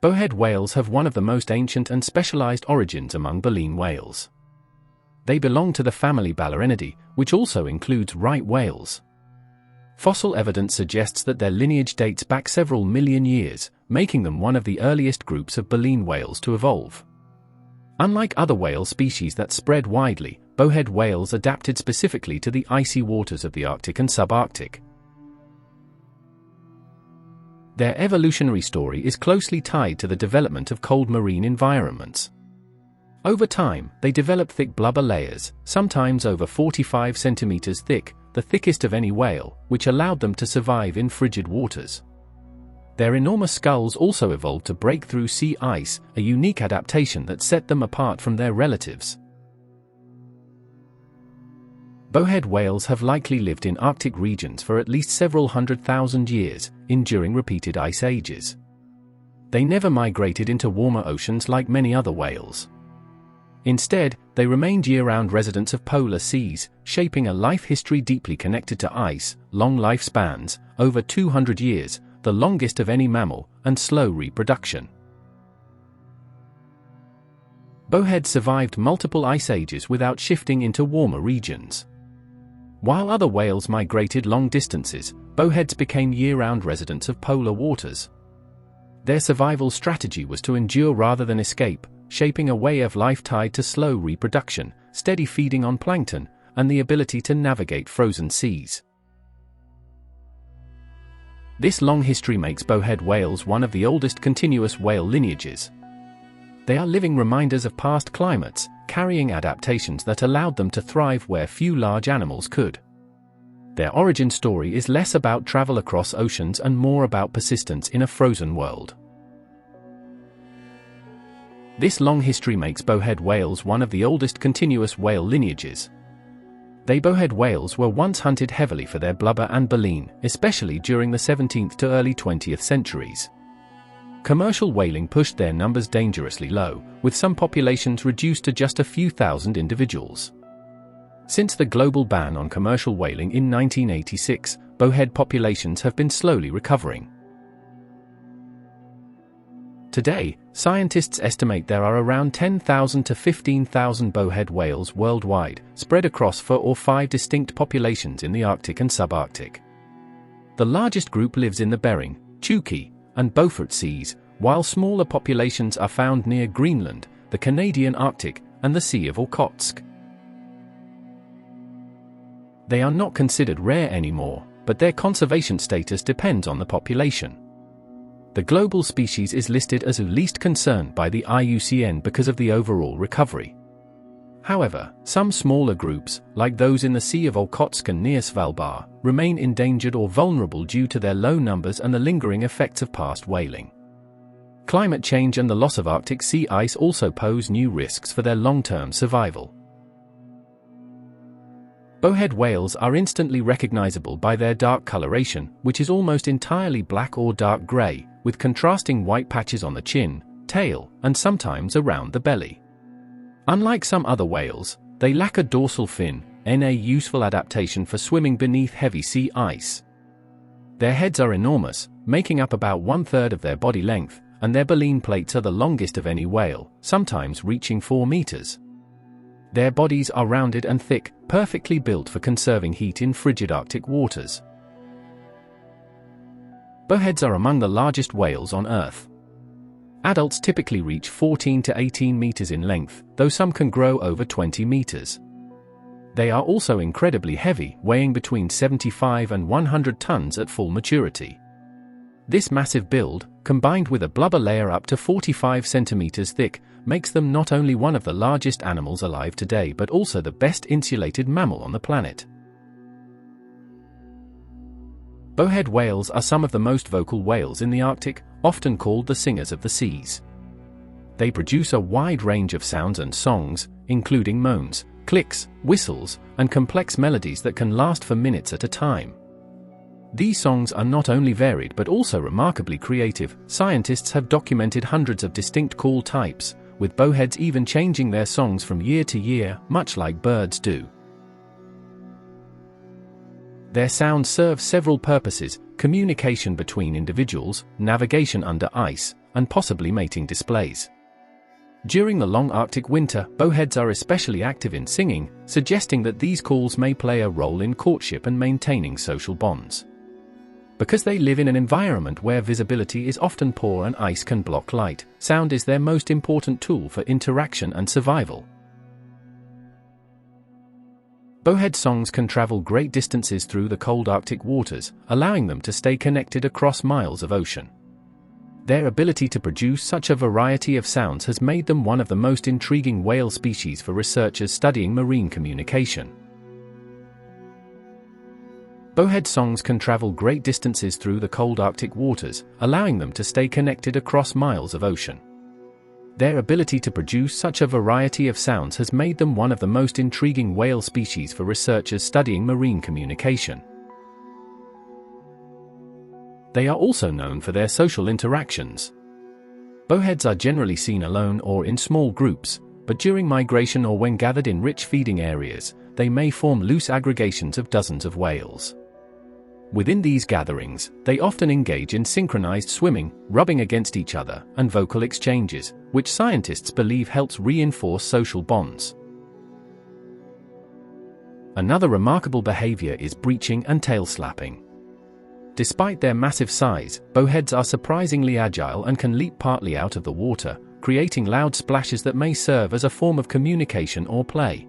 Bowhead whales have one of the most ancient and specialized origins among baleen whales. They belong to the family Balerinidae, which also includes right whales. Fossil evidence suggests that their lineage dates back several million years, making them one of the earliest groups of baleen whales to evolve. Unlike other whale species that spread widely, bowhead whales adapted specifically to the icy waters of the Arctic and subarctic. Their evolutionary story is closely tied to the development of cold marine environments. Over time, they developed thick blubber layers, sometimes over 45 centimeters thick, the thickest of any whale, which allowed them to survive in frigid waters. Their enormous skulls also evolved to break through sea ice, a unique adaptation that set them apart from their relatives. Bowhead whales have likely lived in Arctic regions for at least several 100,000 years, enduring repeated ice ages. They never migrated into warmer oceans like many other whales. Instead, they remained year-round residents of polar seas, shaping a life history deeply connected to ice, long lifespans, over 200 years, the longest of any mammal, and slow reproduction. Bowheads survived multiple ice ages without shifting into warmer regions. While other whales migrated long distances, bowheads became year-round residents of polar waters. Their survival strategy was to endure rather than escape, shaping a way of life tied to slow reproduction, steady feeding on plankton, and the ability to navigate frozen seas. This long history makes bowhead whales one of the oldest continuous whale lineages. They are living reminders of past climates, carrying adaptations that allowed them to thrive where few large animals could. Their origin story is less about travel across oceans and more about persistence in a frozen world. This long history makes bowhead whales one of the oldest continuous whale lineages. Bowhead whales were once hunted heavily for their blubber and baleen, especially during the 17th to early 20th centuries. Commercial whaling pushed their numbers dangerously low, with some populations reduced to just a few thousand individuals. Since the global ban on commercial whaling in 1986, bowhead populations have been slowly recovering. Today, scientists estimate there are around 10,000 to 15,000 bowhead whales worldwide, spread across 4 or 5 distinct populations in the Arctic and subarctic. The largest group lives in the Bering, Chukchi, and Beaufort Seas, while smaller populations are found near Greenland, the Canadian Arctic, and the Sea of Okhotsk. They are not considered rare anymore, but their conservation status depends on the population. The global species is listed as of least concern by the IUCN because of the overall recovery. However, some smaller groups, like those in the Sea of Okhotsk and near Svalbard, remain endangered or vulnerable due to their low numbers and the lingering effects of past whaling. Climate change and the loss of Arctic sea ice also pose new risks for their long-term survival. Bowhead whales are instantly recognizable by their dark coloration, which is almost entirely black or dark gray, with contrasting white patches on the chin, tail, and sometimes around the belly. Unlike some other whales, they lack a dorsal fin, a useful adaptation for swimming beneath heavy sea ice. Their heads are enormous, making up about 1/3 of their body length, and their baleen plates are the longest of any whale, sometimes reaching 4 meters. Their bodies are rounded and thick, perfectly built for conserving heat in frigid Arctic waters. Bowheads are among the largest whales on Earth. Adults typically reach 14 to 18 meters in length, though some can grow over 20 meters. They are also incredibly heavy, weighing between 75 and 100 tons at full maturity. This massive build, combined with a blubber layer up to 45 centimeters thick, makes them not only one of the largest animals alive today but also the best insulated mammal on the planet. Bowhead whales are some of the most vocal whales in the Arctic, often called the singers of the seas. They produce a wide range of sounds and songs, including moans, clicks, whistles, and complex melodies that can last for minutes at a time. These songs are not only varied but also remarkably creative. Scientists have documented hundreds of distinct call types, with bowheads even changing their songs from year to year, much like birds do. Their sound serves several purposes: communication between individuals, navigation under ice, and possibly mating displays. During the long Arctic winter, bowheads are especially active in singing, suggesting that these calls may play a role in courtship and maintaining social bonds. Because they live in an environment where visibility is often poor and ice can block light, sound is their most important tool for interaction and survival. Bowhead songs can travel great distances through the cold Arctic waters, allowing them to stay connected across miles of ocean. Their ability to produce such a variety of sounds has made them one of the most intriguing whale species for researchers studying marine communication. Bowhead songs can travel great distances through the cold Arctic waters, allowing them to stay connected across miles of ocean. Their ability to produce such a variety of sounds has made them one of the most intriguing whale species for researchers studying marine communication. They are also known for their social interactions. Bowheads are generally seen alone or in small groups, but during migration or when gathered in rich feeding areas, they may form loose aggregations of dozens of whales. Within these gatherings, they often engage in synchronized swimming, rubbing against each other, and vocal exchanges, which scientists believe helps reinforce social bonds. Another remarkable behavior is breaching and tail slapping. Despite their massive size, bowheads are surprisingly agile and can leap partly out of the water, creating loud splashes that may serve as a form of communication or play.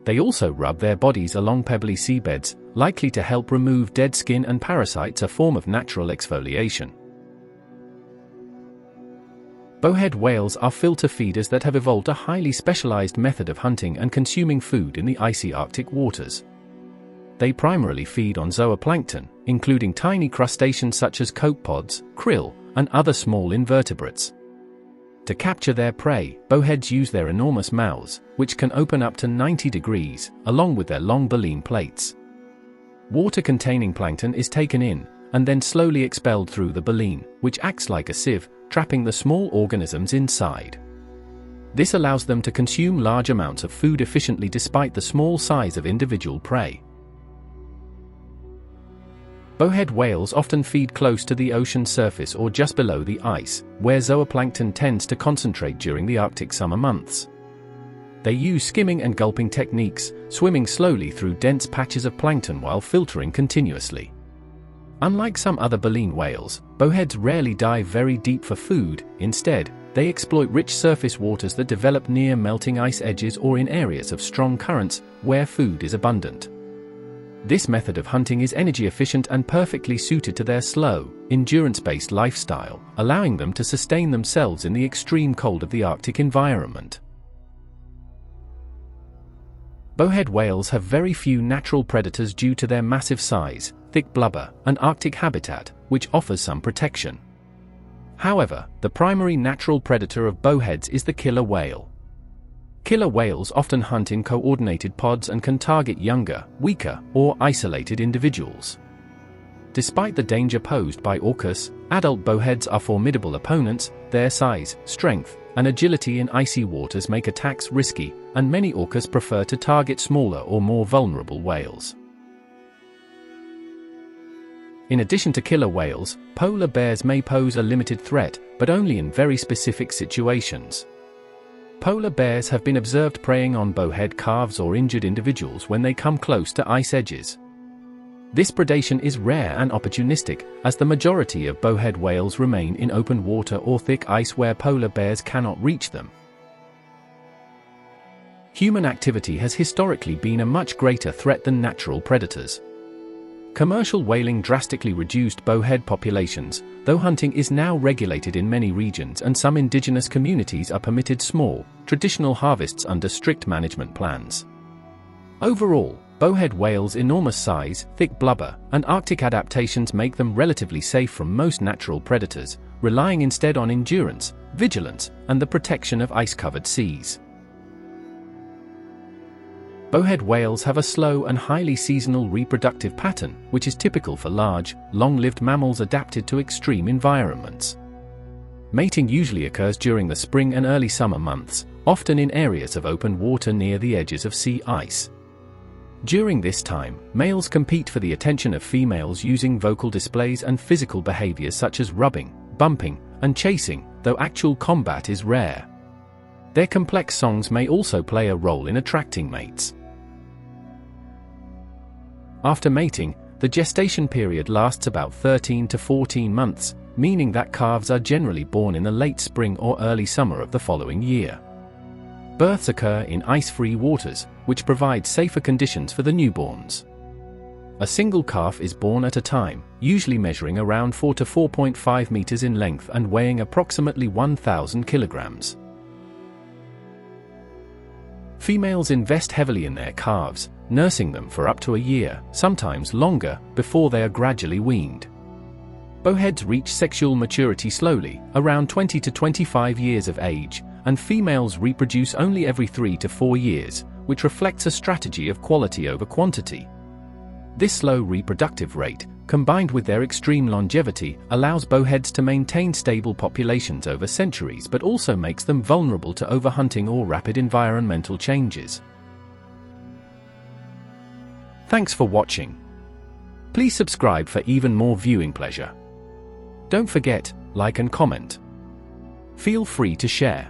They also rub their bodies along pebbly seabeds, likely to help remove dead skin and parasites, a form of natural exfoliation. Bowhead whales are filter feeders that have evolved a highly specialized method of hunting and consuming food in the icy Arctic waters. They primarily feed on zooplankton, including tiny crustaceans such as copepods, krill, and other small invertebrates. To capture their prey, bowheads use their enormous mouths, which can open up to 90 degrees, along with their long baleen plates. Water-containing plankton is taken in, and then slowly expelled through the baleen, which acts like a sieve, trapping the small organisms inside. This allows them to consume large amounts of food efficiently despite the small size of individual prey. Bowhead whales often feed close to the ocean surface or just below the ice, where zooplankton tends to concentrate during the Arctic summer months. They use skimming and gulping techniques, swimming slowly through dense patches of plankton while filtering continuously. Unlike some other baleen whales, bowheads rarely dive very deep for food. Instead, they exploit rich surface waters that develop near melting ice edges or in areas of strong currents, where food is abundant. This method of hunting is energy efficient and perfectly suited to their slow, endurance-based lifestyle, allowing them to sustain themselves in the extreme cold of the Arctic environment. Bowhead whales have very few natural predators due to their massive size, thick blubber, and Arctic habitat, which offers some protection. However, the primary natural predator of bowheads is the killer whale. Killer whales often hunt in coordinated pods and can target younger, weaker, or isolated individuals. Despite the danger posed by orcas, adult bowheads are formidable opponents. Their size, strength, and agility in icy waters make attacks risky, and many orcas prefer to target smaller or more vulnerable whales. In addition to killer whales, polar bears may pose a limited threat, but only in very specific situations. Polar bears have been observed preying on bowhead calves or injured individuals when they come close to ice edges. This predation is rare and opportunistic, as the majority of bowhead whales remain in open water or thick ice where polar bears cannot reach them. Human activity has historically been a much greater threat than natural predators. Commercial whaling drastically reduced bowhead populations, though hunting is now regulated in many regions and some indigenous communities are permitted small, traditional harvests under strict management plans. Overall, bowhead whales' enormous size, thick blubber, and Arctic adaptations make them relatively safe from most natural predators, relying instead on endurance, vigilance, and the protection of ice-covered seas. Bowhead whales have a slow and highly seasonal reproductive pattern, which is typical for large, long-lived mammals adapted to extreme environments. Mating usually occurs during the spring and early summer months, often in areas of open water near the edges of sea ice. During this time, males compete for the attention of females using vocal displays and physical behaviors such as rubbing, bumping, and chasing, though actual combat is rare. Their complex songs may also play a role in attracting mates. After mating, the gestation period lasts about 13 to 14 months, meaning that calves are generally born in the late spring or early summer of the following year. Births occur in ice-free waters, which provide safer conditions for the newborns. A single calf is born at a time, usually measuring around 4 to 4.5 meters in length and weighing approximately 1,000 kilograms. Females invest heavily in their calves, nursing them for up to a year, sometimes longer, before they are gradually weaned. Bowheads reach sexual maturity slowly, around 20 to 25 years of age, and females reproduce only every 3 to 4 years, which reflects a strategy of quality over quantity. This slow reproductive rate, combined with their extreme longevity, allows bowheads to maintain stable populations over centuries but also makes them vulnerable to overhunting or rapid environmental changes. Thanks for watching. Please subscribe for even more viewing pleasure. Don't forget, like and comment. Feel free to share.